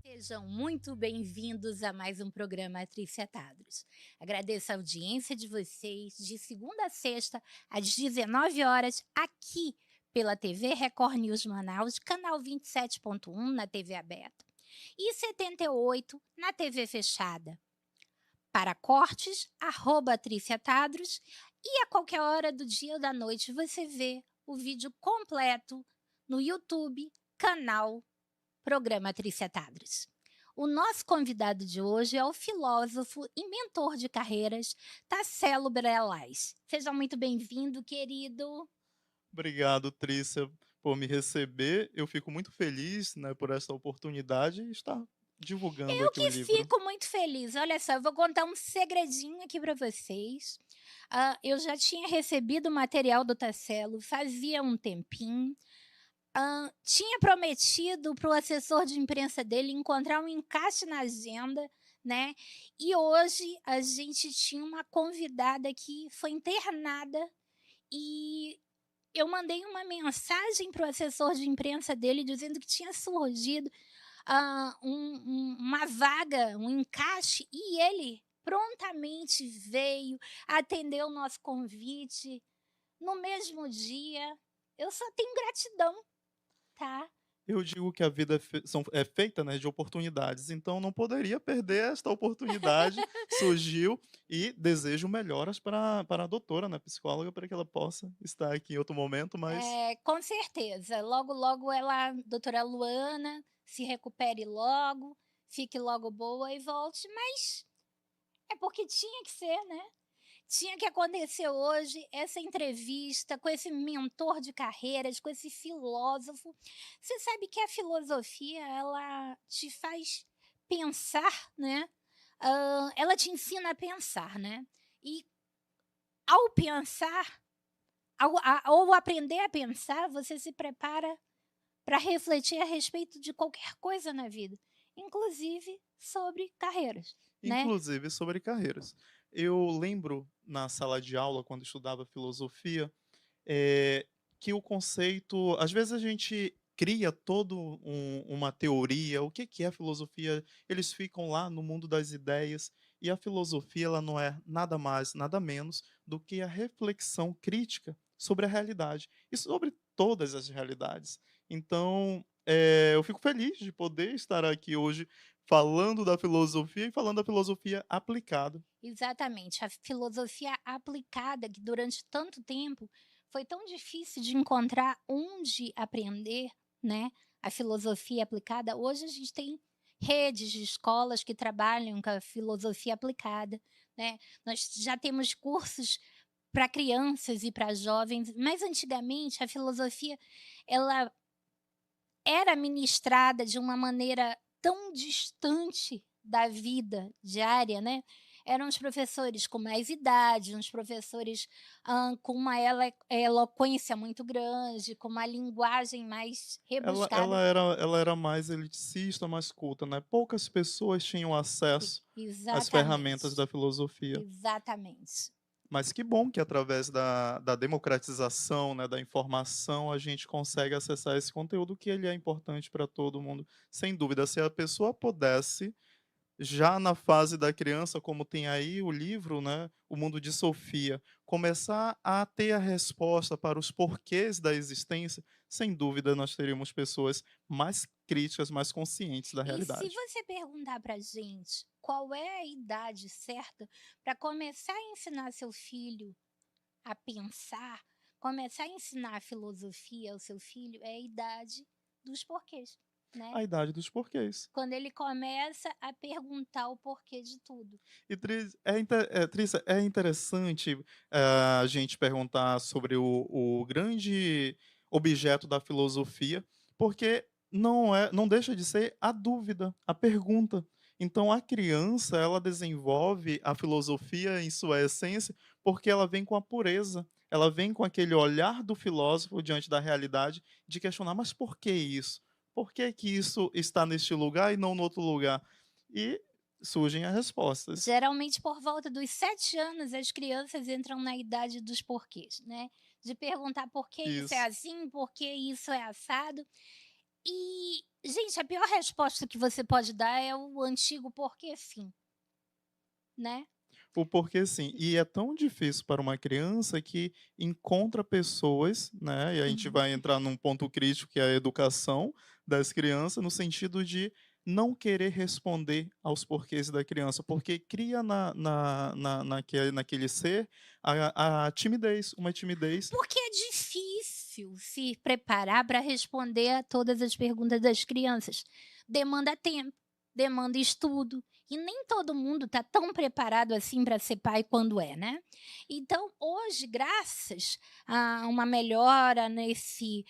Sejam muito bem-vindos a mais um programa Trícia Tadros. Agradeço a audiência de vocês de segunda a sexta, às 19 horas, aqui pela TV Record News Manaus, canal 27.1 na TV aberta e 78 na TV fechada. Para cortes, @Trícia Tadros, e a qualquer hora do dia ou da noite você vê o vídeo completo no YouTube, canal Programa Trícia Tadros. O nosso convidado de hoje é o filósofo e mentor de carreiras Tarselo Brelas. Seja muito bem-vindo, querido. Obrigado, Trícia, por me receber. Eu fico muito feliz, né, por essa oportunidade e estar divulgando Eu aqui o que livro. fico muito feliz. Olha só, eu vou contar um segredinho aqui para vocês. Eu já tinha recebido o material do Tarselo fazia um tempinho. Tinha prometido para o assessor de imprensa dele encontrar um encaixe na agenda, né? E hoje a gente tinha uma convidada que foi internada e eu mandei uma mensagem para o assessor de imprensa dele dizendo que tinha surgido uma vaga, um encaixe, e ele prontamente veio, atendeu o nosso convite no mesmo dia. Eu só tenho gratidão, tá? Eu digo que a vida é feita, né, de oportunidades, então não poderia perder esta oportunidade. Surgiu e desejo melhoras para a doutora, né, psicóloga, para que ela possa estar aqui em outro momento, mas Com certeza. Logo, logo ela, doutora Luana, se recupere logo, fique logo boa e volte, mas é porque tinha que ser, né? Tinha que acontecer hoje essa entrevista com esse mentor de carreiras, com esse filósofo. Você sabe que a filosofia, ela te faz pensar, né? Ela te ensina a pensar, né? E ao pensar, ao aprender a pensar, você se prepara para refletir a respeito de qualquer coisa na vida, inclusive sobre carreiras, né? inclusive sobre carreiras. Eu lembro na sala de aula, quando estudava filosofia, eh, que o conceito às vezes a gente cria todo uma teoria, o que que é filosofia, eles ficam lá no mundo das ideias, e a filosofia ela não é nada mais, nada menos do que a reflexão crítica sobre a realidade, e sobre todas as realidades. Então, eu fico feliz de poder estar aqui hoje falando da filosofia e falando da filosofia aplicada. Exatamente, a filosofia aplicada, que durante tanto tempo foi tão difícil de encontrar onde aprender, né, a filosofia aplicada. Hoje a gente tem redes de escolas que trabalham com a filosofia aplicada, né. Nós já temos cursos para crianças e para jovens, mas antigamente a filosofia, ela era ministrada de uma maneira tão distante da vida diária, né. Eram os professores com mais idade, uns professores, com uma eloquência muito grande, com uma linguagem mais Ela rebuscada. ela era ela era mais elitista, mais culta, né, poucas pessoas tinham acesso às ferramentas Exatamente, da filosofia. exatamente. Mas que bom que através da democratização, né, da informação, a gente consegue acessar esse conteúdo que ele é importante para todo mundo. Sem dúvida, se a pessoa pudesse já na fase da criança, como tem aí o livro, né, O Mundo de Sofia, começar a ter a resposta para os porquês da existência, sem dúvida nós teríamos pessoas mais críticas, mais conscientes da E se realidade. você perguntar pra gente qual é a idade certa para começar a ensinar seu filho a pensar, começar a ensinar a filosofia ao seu filho, é a idade dos porquês, né. A idade dos porquês. Quando ele começa a perguntar o porquê de tudo. E Trícia, é interessante, a gente perguntar sobre o grande objeto da filosofia, porque não deixa de ser a dúvida, a pergunta. Então a criança, ela desenvolve a filosofia em sua essência, porque ela vem com a pureza, ela vem com aquele olhar do filósofo diante da realidade, de questionar: "Mas por que isso? Por que que isso está neste lugar e não no outro lugar?". E surgem as respostas. Geralmente, por volta dos 7 anos, as crianças entram na idade dos porquês, né, de perguntar por que isso é Isso. assim, por que isso é assado. E, gente, a pior resposta que você pode dar é o antigo "porque sim", né. O porquê sim. E é tão difícil para uma criança que encontra pessoas, né, e a gente Uhum. vai entrar num ponto crítico que é a educação das crianças, no sentido de não querer responder aos porquês da criança, porque cria naquele ser a timidez, uma timidez. Porque é difícil se preparar para responder a todas as perguntas das crianças. Demanda tempo, demanda estudo, e nem todo mundo está tão preparado assim para ser pai quando é, né. Então hoje, graças a uma melhora nesse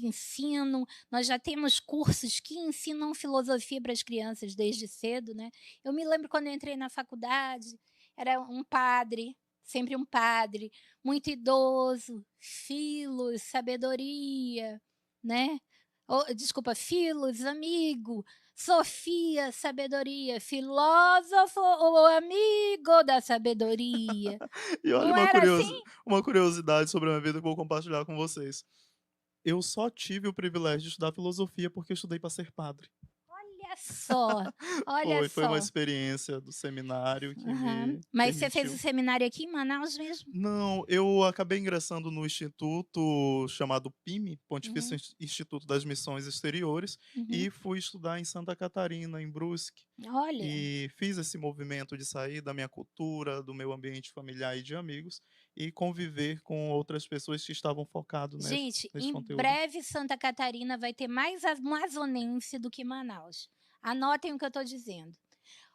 ensino, nós já temos cursos que ensinam filosofia para as crianças desde cedo, né. Eu me lembro quando eu entrei na faculdade, era um padre, sempre um padre, muito idoso, filos, sabedoria, né. Desculpa, filos, amigo, Sofia, sabedoria, filósofo, o amigo da sabedoria. E olha Não era assim? uma curiosidade sobre a minha vida que eu vou compartilhar com vocês. Eu só tive o privilégio de estudar filosofia porque eu estudei para ser padre. Olha só, olha Foi uma só. experiência do seminário que Aham. me Mas você fez o permitiu. seminário aqui em Manaus mesmo? Não, eu acabei ingressando no instituto chamado PIME, Pontifício Uhum, Instituto das Missões Exteriores, uhum. e fui estudar em Santa Catarina, em Brusque. Olha. E fiz esse movimento de sair da minha cultura, do meu ambiente familiar e de amigos, e conviver com outras pessoas que estavam focados Gente, nesse em conteúdo. breve Santa Catarina vai ter mais amazonense do que Manaus. Anotem o que eu estou dizendo.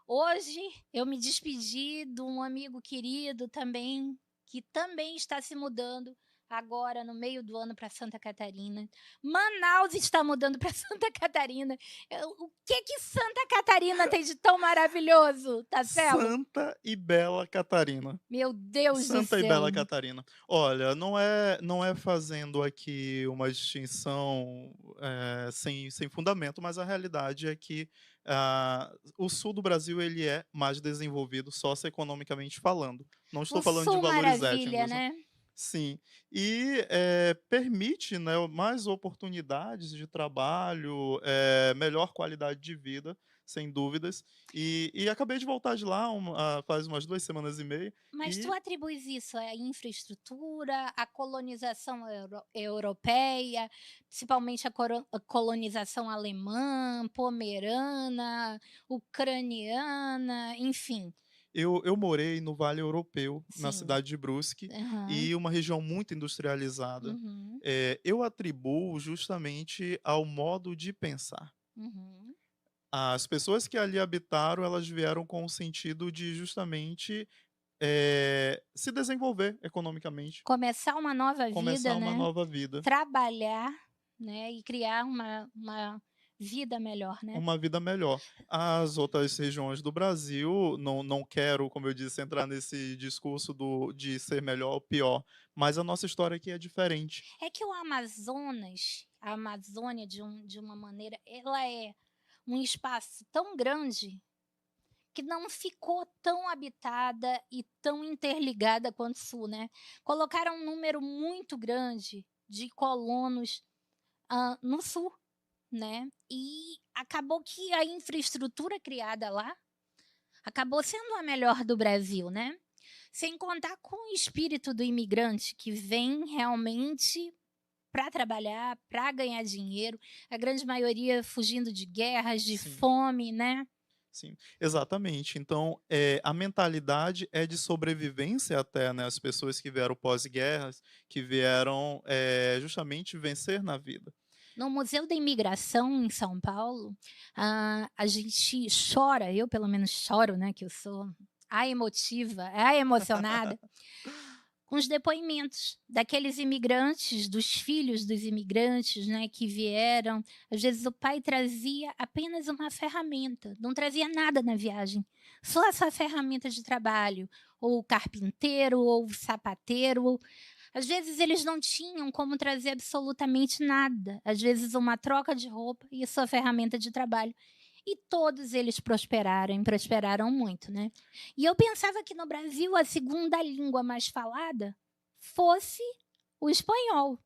Hoje eu me despedi de um amigo querido também, que também está se mudando agora no meio do ano para Santa Catarina. Manaus está mudando para Santa Catarina. O que que Santa Catarina tem de tão maravilhoso, Tasselo? Santa e Bela Catarina. Meu Deus do Santa e Bela céu. Catarina. Olha, não é fazendo aqui uma distinção, sem fundamento, mas a realidade é que, o sul do Brasil ele é mais desenvolvido socioeconomicamente falando. Não estou O falando de Sul valores Maravilha, étnicos, né. né? Sim. E, permite, né, mais oportunidades de trabalho, melhor qualidade de vida, sem dúvidas. E acabei de voltar de lá faz umas 2 semanas e meia, Mas tu e atribuis isso à infraestrutura, à colonização europeia, principalmente a colonização alemã, pomerana, ucraniana, enfim. eu morei no Vale Europeu, na Sim. cidade de Brusque, Aham. e uma região muito industrializada. Uhum. Eu atribuo justamente ao modo de pensar. Uhum. As pessoas que ali habitaram, elas vieram com o sentido de justamente, se desenvolver economicamente, Começar uma nova vida, começar uma né, nova vida, trabalhar, né, e criar uma vida melhor, né. uma vida melhor. As outras regiões do Brasil, não quero, como eu disse, entrar nesse discurso de ser melhor ou pior, mas a nossa história aqui é diferente. É que o Amazonas, a Amazônia de uma maneira, ela é um espaço tão grande que não ficou tão habitada e tão interligada quanto o sul, né. Colocaram um número muito grande de colonos, no sul, né, e acabou que a infraestrutura criada lá, acabou sendo a melhor do Brasil, né. Sem contar com o espírito do imigrante que vem realmente para trabalhar, para ganhar dinheiro, a grande maioria fugindo de guerras, de Sim. fome, né. Sim, exatamente. Então, a mentalidade é de sobrevivência até, né, as pessoas que vieram pós-guerras, que vieram, justamente vencer na vida. No Museu da Imigração em São Paulo, a gente chora, eu pelo menos choro, né, que eu sou a emotiva, a emocionada, com os depoimentos daqueles imigrantes, dos filhos dos imigrantes, né, que vieram. Às vezes o pai trazia apenas uma ferramenta, não trazia nada na viagem, só essa ferramenta de trabalho, ou o carpinteiro, ou o sapateiro. Às vezes eles não tinham como trazer absolutamente nada, às vezes uma troca de roupa e a sua ferramenta de trabalho. e todos eles prosperaram e prosperaram muito, né? E eu pensava que no Brasil a segunda língua mais falada fosse o espanhol.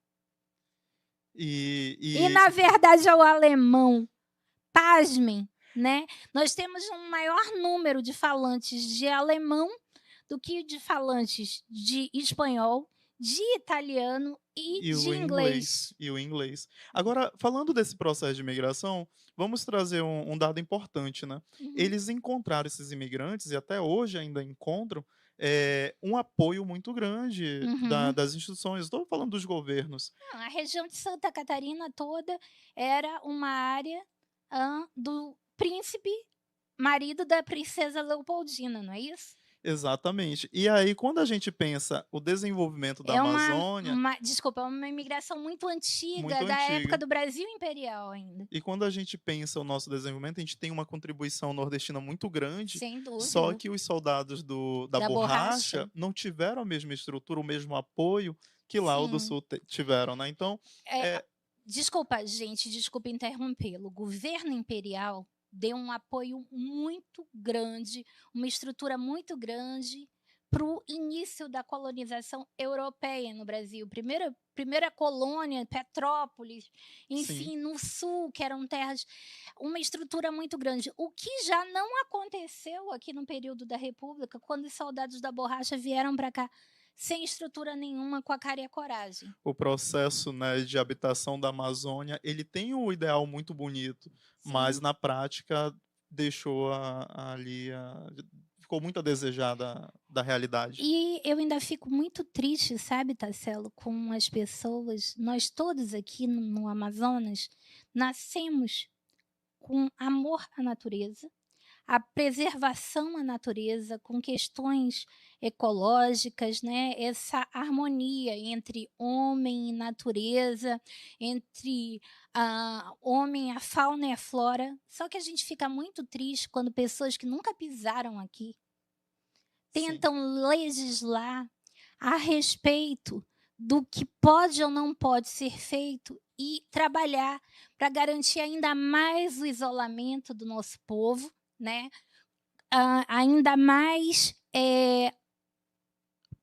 E na verdade é o alemão. Pasmem, né? Nós temos um maior número de falantes de alemão do que de falantes de espanhol, de italiano e de inglês. E o inglês. Agora, falando desse processo de imigração, vamos trazer um dado importante, né? Eles encontraram, esses imigrantes, e até hoje ainda encontram, um apoio muito grande das instituições. Estou falando dos governos. Não, a região de Santa Catarina toda era uma área do príncipe, marido da princesa Leopoldina, não é isso? Exatamente. E aí, quando a gente pensa o desenvolvimento da Amazônia... Desculpa, é uma imigração muito antiga, Muito da antiga. época do Brasil Imperial ainda. E quando a gente pensa o nosso desenvolvimento, a gente tem uma contribuição nordestina muito grande. Sem dúvida. Só que os soldados da borracha borracha não tiveram a mesma estrutura, o mesmo apoio que lá o do Sim. Sul tiveram, né? Então, Desculpa, gente, desculpa interrompê-lo. O governo imperial deu um apoio muito grande, uma estrutura muito grande para o início da colonização europeia no Brasil. Primeira colônia, Petrópolis, enfim, no sul, que eram terras, uma estrutura muito grande. O que já não aconteceu aqui no período da República, quando os soldados da borracha vieram para cá sem estrutura nenhuma, com a cara e a coragem. O processo, né, de habitação da Amazônia, ele tem um ideal muito bonito, mas na prática deixou ficou muito a desejar da realidade. E eu ainda fico muito triste, sabe, Tarselo, com as pessoas. Nós todos aqui no Amazonas nascemos com amor à natureza, a preservação à natureza, com questões ecológicas, né? Essa harmonia entre homem e natureza, entre homem, a fauna e a flora. Só que a gente fica muito triste quando pessoas que nunca pisaram aqui tentam legislar a respeito do que pode ou não pode ser feito e trabalhar para garantir ainda mais o isolamento do nosso povo, né? Ainda mais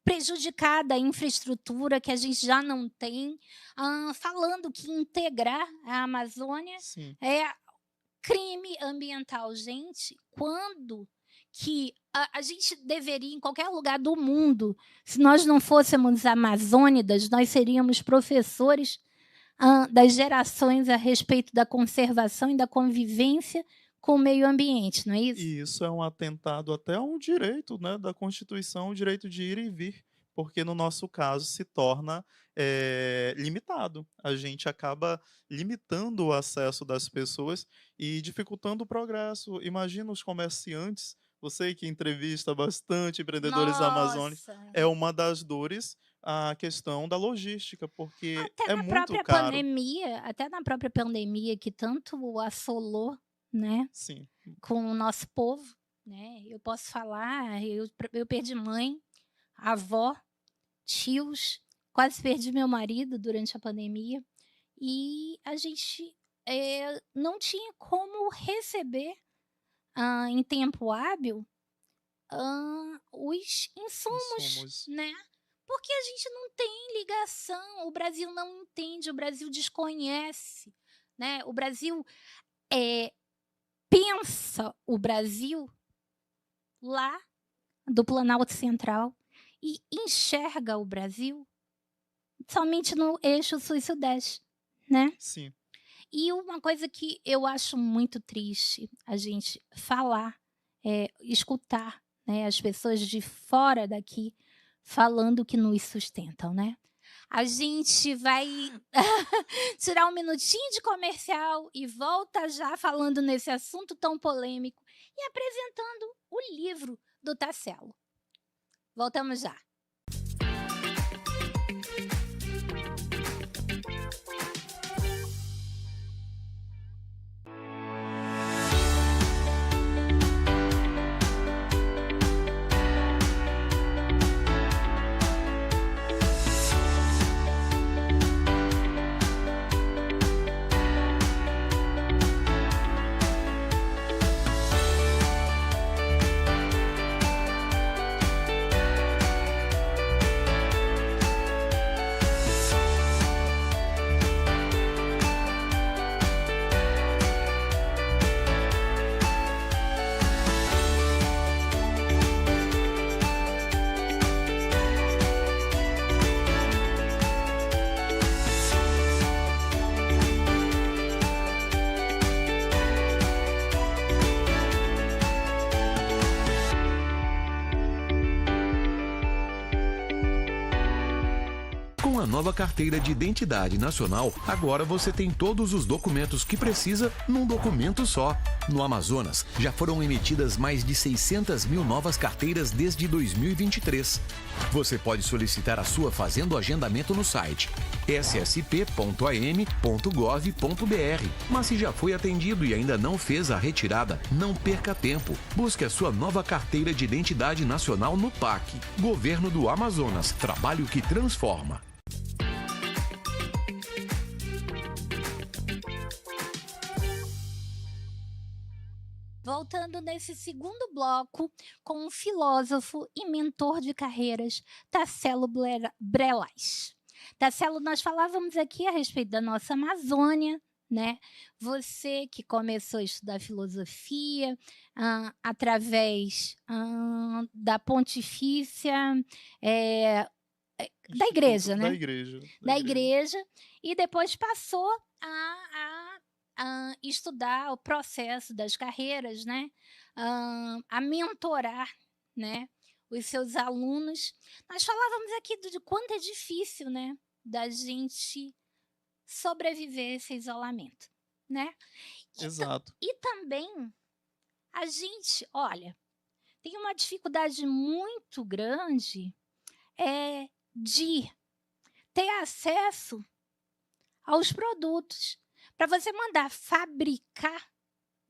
prejudicada a infraestrutura que a gente já não tem, falando que integrar a Amazônia é crime ambiental. Gente, quando que a gente deveria, em qualquer lugar do mundo, se nós não fôssemos amazônidas, nós seríamos professores das gerações a respeito da conservação e da convivência com o meio ambiente, não é isso? E isso é um atentado até a um direito, né, da Constituição, o direito de ir e vir, porque no nosso caso se torna limitado. A gente acaba limitando o acesso das pessoas e dificultando o progresso. Imagina os comerciantes, você que entrevista bastante empreendedores da Amazônia, é uma das dores a questão da logística, porque é muito caro. Até na própria pandemia que tanto assolou, né? Sim. Com o nosso povo, né? Eu posso falar, eu perdi mãe, avó, tios, quase perdi meu marido durante a pandemia e a gente não tinha como receber em tempo hábil os insumos, né? Porque a gente não tem ligação, o Brasil não entende, o Brasil desconhece, né? O Brasil pensa o Brasil lá do Planalto Central e enxerga o Brasil somente no eixo sul e sudeste, né? Sim. E uma coisa que eu acho muito triste a gente falar, escutar, né, as pessoas de fora daqui falando que nos sustentam, né? A gente vai tirar um minutinho de comercial e volta já falando nesse assunto tão polêmico e apresentando o livro do Tarselo. Voltamos já. Com a nova carteira de identidade nacional, agora você tem todos os documentos que precisa num documento só. No Amazonas, já foram emitidas mais de 600 mil novas carteiras desde 2023. Você pode solicitar a sua fazendo o agendamento no site ssp.am.gov.br. Mas se já foi atendido e ainda não fez a retirada, não perca tempo. Busque a sua nova carteira de identidade nacional no PAC. Governo do Amazonas. Trabalho que transforma. Voltando nesse segundo bloco com o filósofo e mentor de carreiras, Tarselo Brelas. Tarselo, nós falávamos aqui a respeito da nossa Amazônia, né? Você que começou a estudar filosofia através da Pontifícia, da igreja, né? Da igreja, e depois passou a estudar o processo das carreiras, né? A mentorar, né, os seus alunos. Nós falávamos aqui de quanto é difícil, né, da gente sobreviver a esse isolamento, né? Exato. E também a gente, olha, tem uma dificuldade muito grande de ter acesso aos produtos. Para você mandar fabricar,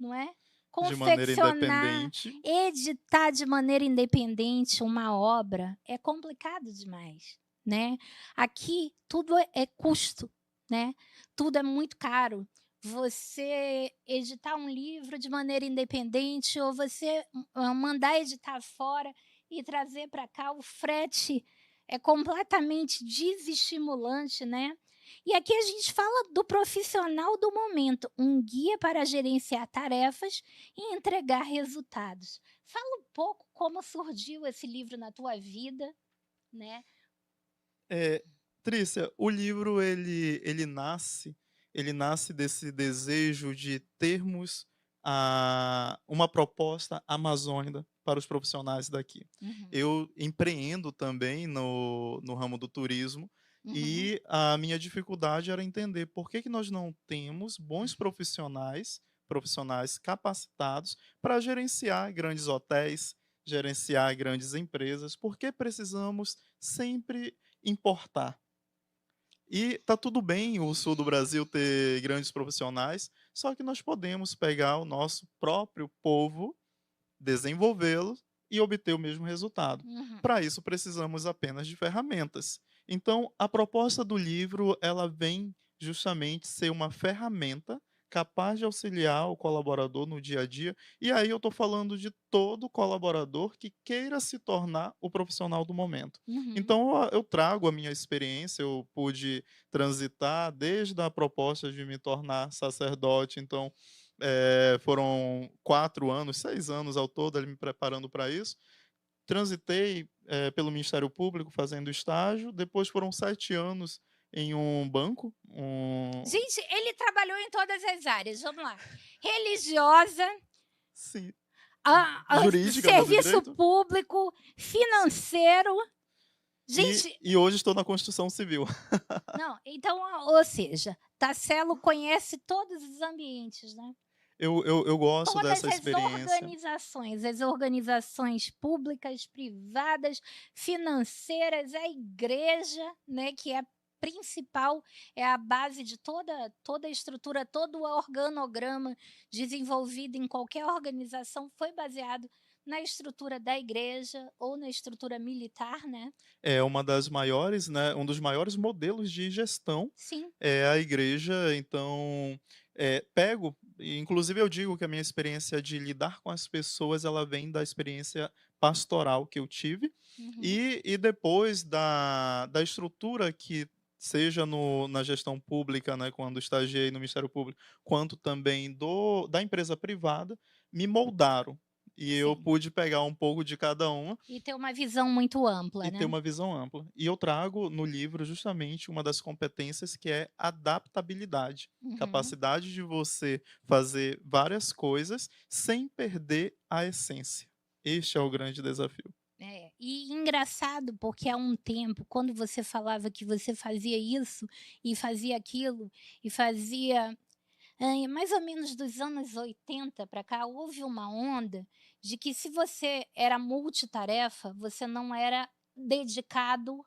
não é? De maneira Confeccionar, independente. editar de maneira independente uma obra é complicado demais, né? Aqui tudo é custo, né? Tudo é muito caro. Você editar um livro de maneira independente ou você mandar editar fora e trazer para cá, o frete é completamente desestimulante, né? E aqui a gente fala do profissional do momento, um guia para gerenciar tarefas e entregar resultados. Fala um pouco como surgiu esse livro na tua vida, né? Trícia, o livro ele nasce desse desejo de termos uma proposta amazônica para os profissionais daqui. Uhum, Eu empreendo também no ramo do turismo uhum, e a minha dificuldade era entender por que nós não temos bons profissionais capacitados para gerenciar grandes hotéis, gerenciar grandes empresas, por que precisamos sempre importar. E tá tudo bem o sul do Brasil ter grandes profissionais, só que nós podemos pegar o nosso próprio povo, desenvolvê-lo e obter o mesmo resultado. uhum. Para isso precisamos apenas de ferramentas. Então, a proposta do livro, ela vem justamente ser uma ferramenta capaz de auxiliar o colaborador no dia a dia. E aí eu estou falando de todo colaborador que queira se tornar o profissional do momento. Uhum. Então, eu trago a minha experiência, eu pude transitar desde a proposta de me tornar sacerdote. Então, foram 4 anos, 6 anos ao todo, ali me preparando para isso. Transitei pelo Ministério Público fazendo estágio, depois foram 7 anos em um banco. Gente, ele trabalhou em todas as áreas, vamos lá. Religiosa, Sim, jurídica, do serviço direito. público, financeiro. Gente, E hoje estou na construção civil. não, então, ou seja, Tarselo conhece todos os ambientes, né? Eu gosto Todas dessa as experiência. as organizações públicas, privadas, financeiras, a igreja, né, que é principal, é a base de toda a estrutura, todo o organograma desenvolvido em qualquer organização foi baseado na estrutura da igreja ou na estrutura militar, né? É uma das maiores, né, um dos maiores modelos de gestão Sim. é a igreja. Então, inclusive eu digo que a minha experiência de lidar com as pessoas, ela vem da experiência pastoral que eu tive, Uhum. e depois da estrutura que seja na gestão pública, né, quando estagiei no Ministério Público, quanto também da empresa privada, me moldaram. E eu Sim. pude pegar um pouco de cada uma E ter uma visão muito ampla, e né? ter uma visão ampla. E eu trago no livro justamente uma das competências que é adaptabilidade. Uhum. Capacidade de você fazer várias coisas sem perder a essência. Este é o grande desafio. e engraçado, porque há um tempo, quando você falava que você fazia isso e fazia aquilo e fazia mais ou menos dos anos 80 para cá, houve uma onda de que se você era multitarefa, você não era dedicado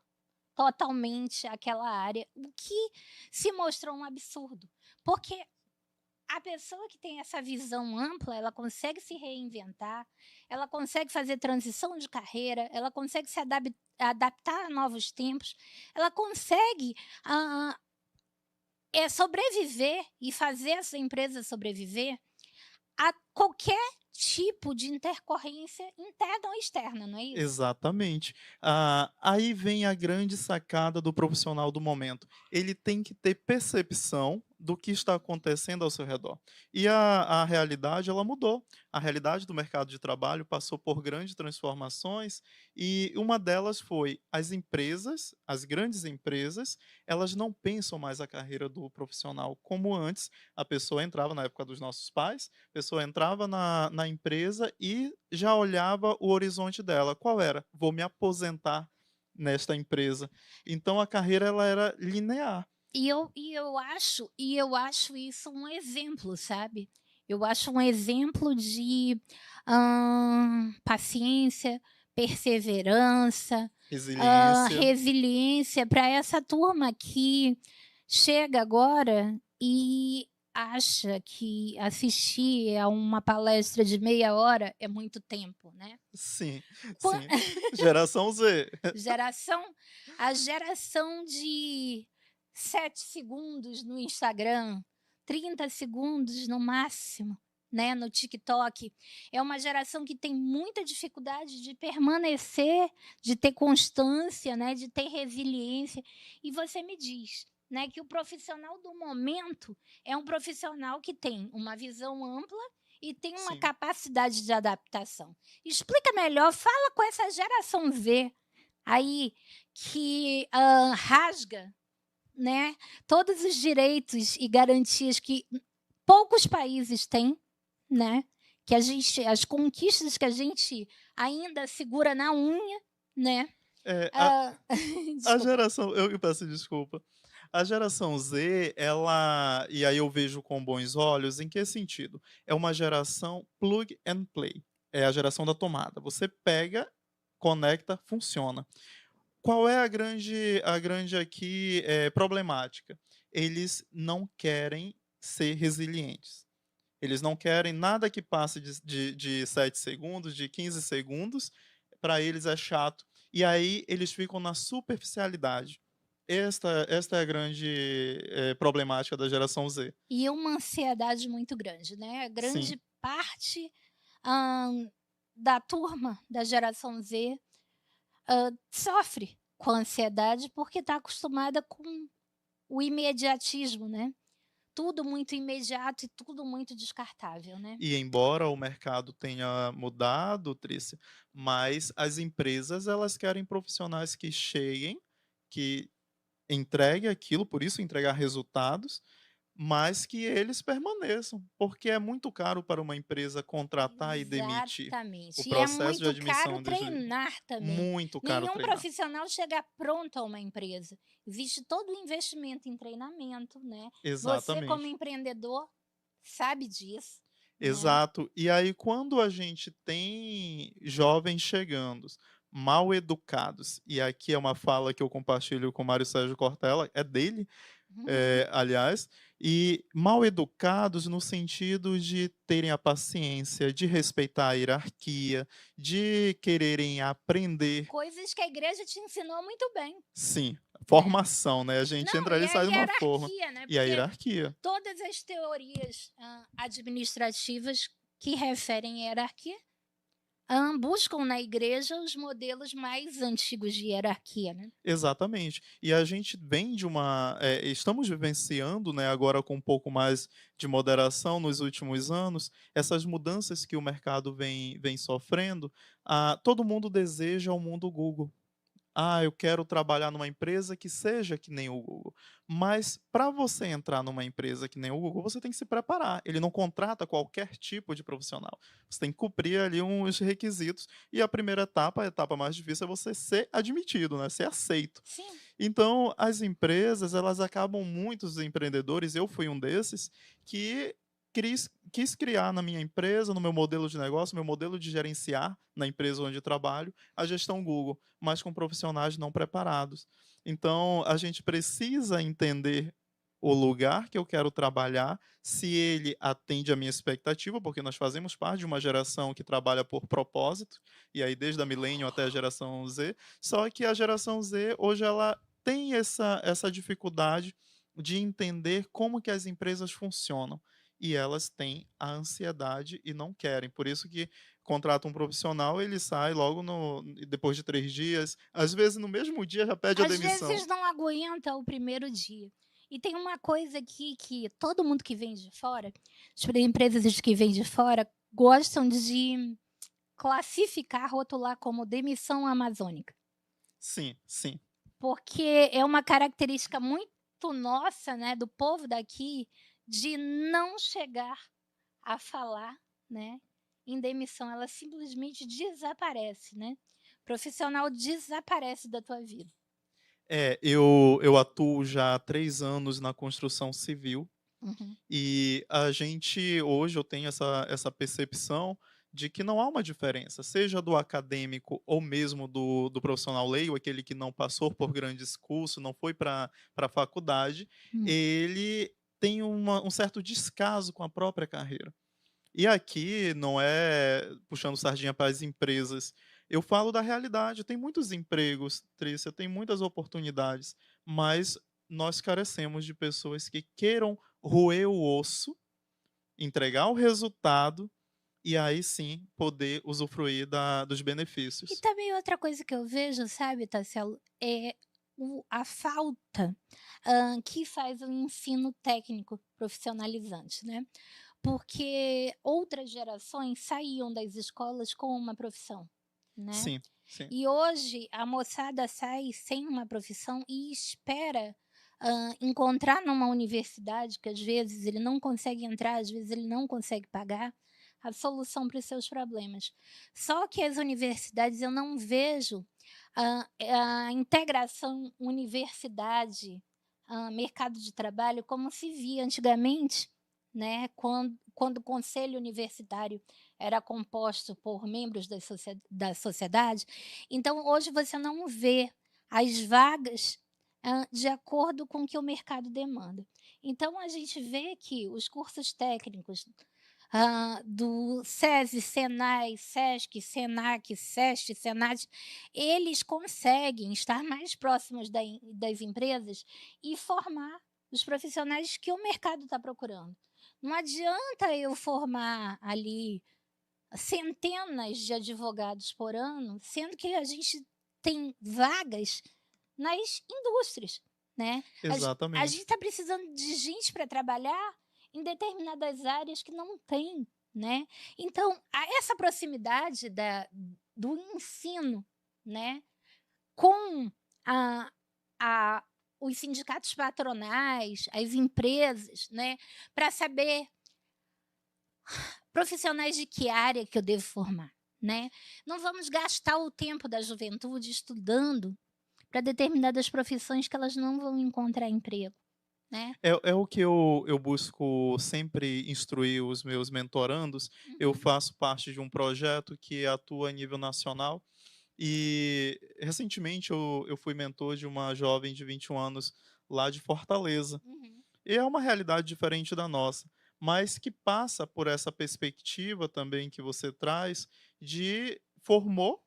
totalmente àquela área, o que se mostrou um absurdo, porque a pessoa que tem essa visão ampla, ela consegue se reinventar, ela consegue fazer transição de carreira, ela consegue se adaptar a novos tempos, ela consegue ah, sobreviver e fazer essa empresa sobreviver a qualquer tipo de intercorrência interna ou externa, não é isso? Exatamente. Aí vem a grande sacada do profissional do momento. Ele tem que ter percepção do que está acontecendo ao seu redor. E a realidade, ela mudou. A realidade do mercado de trabalho passou por grandes transformações e uma delas foi as empresas, as grandes empresas, elas não pensam mais a carreira do profissional como antes. A pessoa entrava na época dos nossos pais, a pessoa entrava na empresa e já olhava o horizonte dela. Qual era? Vou me aposentar nesta empresa. Então a carreira ela era linear. E eu acho isso um exemplo, sabe. Eu acho um exemplo de, paciência, perseverança, Resiliência. resiliência para essa turma que chega agora e acha que assistir a uma palestra de meia hora é muito tempo, né. Sim, Quan sim. Geração Z. Geração a geração de 7 segundos no Instagram, 30 segundos no máximo, né, no TikTok. É uma geração que tem muita dificuldade de permanecer, de ter constância, né, de ter resiliência. E você me diz, né, que o profissional do momento é um profissional que tem uma visão ampla e tem uma Sim. capacidade de adaptação. Explica melhor, fala com essa geração Z aí que, rasga, né, todos os direitos e garantias que poucos países têm, né, que as conquistas que a gente ainda segura na unha, né. É, a Desculpa. geração eu peço desculpa. A geração Z, ela e aí eu vejo com bons olhos, em que sentido? É uma geração plug and play, é a geração da tomada. Você pega, conecta, funciona. Qual é a grande aqui, problemática? Eles não querem ser resilientes. Eles não querem nada que passe de 7 segundos, de 15 segundos, para eles é chato. E aí eles ficam na superficialidade. Esta é a grande, problemática da geração Z. E uma ansiedade muito grande, né, a Sim, grande parte, hã, da turma da geração Z, sofre com ansiedade porque está acostumada com o imediatismo, né. Tudo muito imediato e tudo muito descartável, né. e embora o mercado tenha mudado, Trícia, mas as empresas elas querem profissionais que cheguem, que entreguem aquilo, por isso entregar resultados, mas que eles permaneçam, porque é muito caro para uma empresa contratar e demitir. O Exatamente. E é processo de muito caro admissão treinar também. muito caro Nenhum treinar. profissional chega pronto a uma empresa. Existe todo o investimento em treinamento, né. Você como Exatamente. empreendedor sabe disso, né. Exato. E aí quando a gente tem jovens chegando, mal educados, e aqui é uma fala que eu compartilho com o Mário Sérgio Cortella, é dele, aliás, e mal educados no sentido de terem a paciência, de respeitar a hierarquia, de quererem aprender. Coisas que a igreja te ensinou muito bem, Sim, né. formação, né, a gente Não, entra ali e e a sai de uma forma. hierarquia, né, E a porque hierarquia. todas as teorias, administrativas que referem à hierarquia, buscam na igreja os modelos mais antigos de hierarquia, né. Exatamente. E a gente vem de uma estamos vivenciando, né, agora com um pouco mais de moderação nos últimos anos, essas mudanças que o mercado vem sofrendo. Todo mundo deseja o mundo Google. eu quero trabalhar numa empresa que seja que nem o Google. Mas para você entrar numa empresa que nem o Google, você tem que se preparar. Ele não contrata qualquer tipo de profissional. Você tem que cumprir ali uns requisitos. E a primeira etapa, a etapa mais difícil, é você ser admitido, né? Ser aceito. Sim. Então, as empresas, elas acabam, muitos empreendedores, eu fui um desses, que quis criar na minha empresa, no meu modelo de negócio, meu modelo de gerenciar na empresa onde trabalho, a gestão Google, mas com profissionais não preparados. Então, a gente precisa entender o lugar que eu quero trabalhar, se ele atende à minha expectativa, porque nós fazemos parte de uma geração que trabalha por propósito, e aí desde a milênio até a geração Z, só que a geração Z hoje ela tem essa dificuldade de entender como que as empresas funcionam. E elas têm a ansiedade e não querem. Por isso que contrata um profissional, ele sai logo depois de 3 dias. Às vezes, no mesmo dia, já pede a Às demissão. vezes não aguenta o primeiro dia. E tem uma coisa aqui que todo mundo que vem de fora, as empresas que vêm de fora, gostam de classificar, rotular como demissão amazônica. Sim, sim. Porque é uma característica muito nossa, né, do povo daqui, de não chegar a falar, né, em demissão. Ela simplesmente desaparece, né? O profissional desaparece da tua vida. Eu atuo já há 3 anos na construção civil. Uhum. E a gente, hoje, eu tenho essa percepção de que não há uma diferença, seja do acadêmico ou mesmo do profissional leigo, aquele que não passou por grandes cursos, não foi para a faculdade, ele tem um certo descaso com a própria carreira. E aqui não é puxando sardinha para as empresas, eu falo da realidade. Tem muitos empregos, Trícia, tem muitas oportunidades, mas nós carecemos de pessoas que queiram roer o osso, entregar o resultado e aí sim poder usufruir dos E benefícios. também outra coisa que eu vejo, sabe, Tarselo, é a falta que faz o ensino técnico profissionalizante, né? Porque outras gerações saíam das escolas com uma profissão, né? Sim, sim. E hoje a moçada sai sem uma profissão e espera encontrar numa universidade, que às vezes ele não consegue entrar, às vezes ele não consegue pagar, a solução para os seus problemas. Só que as universidades, eu não vejo a integração universidade, mercado de trabalho, como se via antigamente, né, quando o conselho universitário era composto por membros da sociedade. Então, hoje você não vê as vagas de acordo com o que o mercado demanda. Então, a gente vê que os cursos técnicos do SESI, SENAI, SESC, SENAC, SEST, SENAT, eles conseguem estar mais próximos das empresas e formar os profissionais que o mercado está procurando. Não adianta eu formar ali centenas de advogados por ano, sendo que a gente tem vagas nas indústrias, né? A Exatamente. gente está precisando de gente para trabalhar em determinadas áreas que não tem, né? Então, essa proximidade do ensino, né, com os sindicatos patronais, as empresas, né, para saber profissionais de que área que eu devo formar, né? Não vamos gastar o tempo da juventude estudando para determinadas profissões que elas não vão encontrar emprego, né? É o que eu busco sempre instruir os meus mentorandos. Eu faço parte de um projeto que atua a nível nacional e recentemente eu fui mentor de uma jovem de 21 anos lá de Fortaleza. E é uma realidade diferente da nossa, mas que passa por essa perspectiva também que você traz de formou,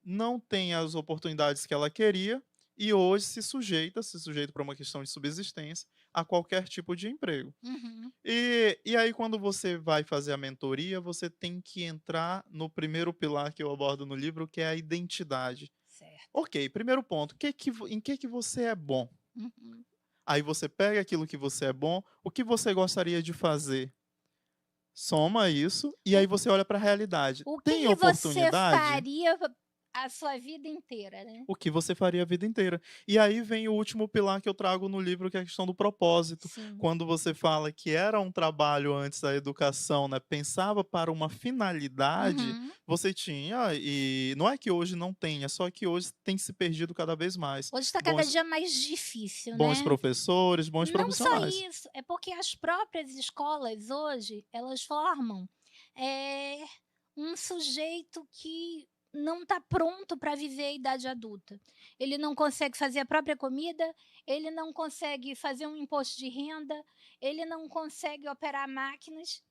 não tem as oportunidades que ela queria e hoje se sujeita para uma questão de subsistência a qualquer tipo de emprego. E aí quando você vai fazer a mentoria, você tem que entrar no primeiro pilar que eu abordo no livro, que é a identidade. Certo. Ok, primeiro ponto, em que você é bom? Aí você pega aquilo que você é bom, o que você gostaria de fazer? Soma isso e aí você olha para a realidade. O Tem que você oportunidade? faria a sua vida inteira, né? O que você faria a vida inteira. E aí vem o último pilar que eu trago no livro, que é a questão do propósito. Sim. Quando você fala que era um trabalho antes da educação, né, pensava para uma finalidade, Uhum. você tinha, e não é que hoje não tenha, só que hoje tem se perdido cada vez mais. Hoje está cada Bons, dia mais difícil, bons né? professores, bons Não só profissionais. isso, é porque as próprias escolas hoje, elas formam eh, um sujeito que não está pronto para viver a idade adulta. Ele não consegue fazer a própria comida, ele não consegue fazer um imposto de renda, ele não consegue operar máquinas.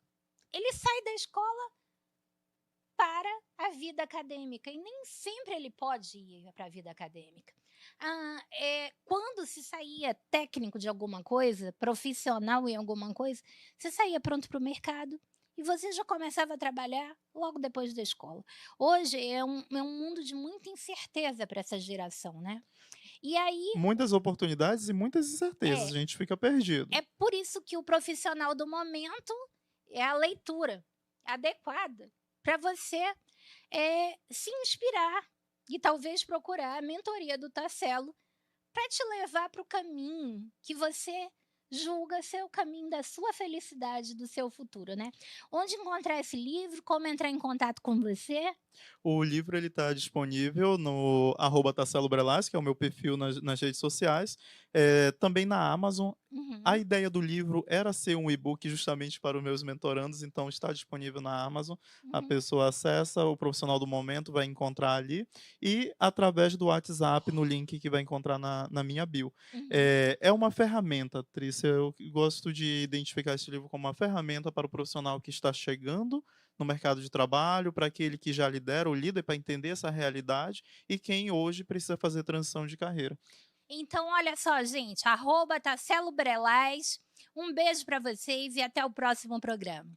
Ele sai da escola para a vida acadêmica e nem sempre ele pode ir para a vida acadêmica. Quando se saía técnico de alguma coisa, profissional em alguma coisa, você saía pronto para o mercado e você já começava a trabalhar logo depois da escola. Hoje é um mundo de muita incerteza para essa geração, né? E aí Muitas oportunidades e muitas incertezas, é, a gente fica perdido. é por isso que o profissional do momento é a leitura adequada para você se inspirar e talvez procurar a mentoria do Tasselo para te levar para o caminho que você julga ser o caminho da sua felicidade, do seu futuro, né? Onde encontrar esse livro, como entrar em contato com você? O livro ele está disponível no @TasseloBrelas, que é o meu perfil nas redes sociais, também na Amazon. A Uhum, ideia do livro era ser um e-book justamente para os meus mentorandos, então está disponível na Amazon. A uhum, pessoa acessa, o profissional do momento vai encontrar ali, e através do WhatsApp, no link que vai encontrar na minha bio. uhum. É uma ferramenta, Trícia, eu gosto de identificar esse livro como uma ferramenta para o profissional que está chegando no mercado de trabalho, para aquele que já lidera, o líder, para entender essa realidade, e quem hoje precisa fazer transição de carreira. Então, olha só, gente, @Tasselo Brelas. Um beijo para vocês e até o próximo programa.